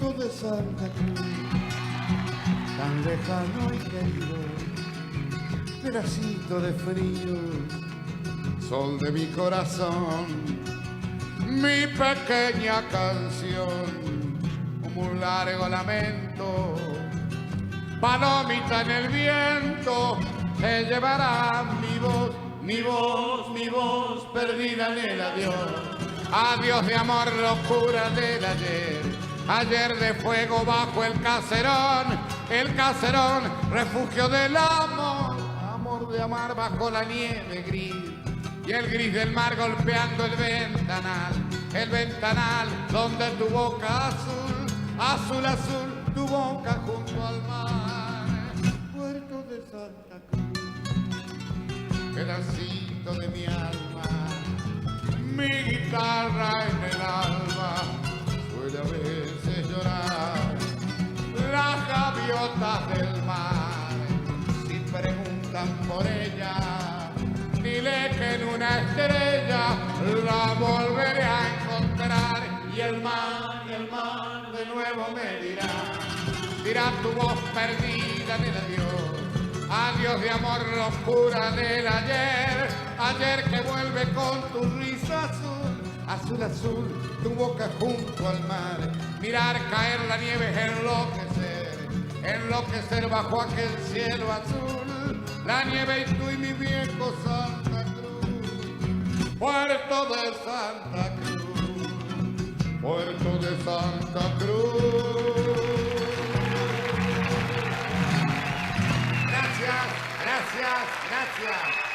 Puerto de Santa Cruz, tan lejano y querido, pedacito de frío, sol de mi corazón, mi pequeña canción, como un largo lamento, palomita en el viento, se llevará mi voz, mi voz, mi voz, perdida en el adiós. Adiós de amor, locura del ayer, ayer de fuego bajo el caserón, refugio del amor, amor de amar bajo la nieve gris, y el gris del mar golpeando el ventanal donde tu boca azul, azul, azul, tu boca junto al mar. Puerto de Santa Cruz, pedacito de mi alma, mi guitarra en el alba suele a veces llorar. Las gaviotas del mar, si preguntan por ella, dile que en una estrella la volveré a encontrar. Y el mar de nuevo me dirá tu voz perdida en el adiós. Adiós de amor, locura del ayer, ayer que vuelve con tu risa azul, azul, azul, tu boca junto al mar. Mirar caer la nieve es enloquecer bajo aquel cielo azul, la nieve y tú y mi viejo Santa Cruz. Puerto de Santa Cruz, Puerto de Santa Cruz. Gracias, gracias, gracias.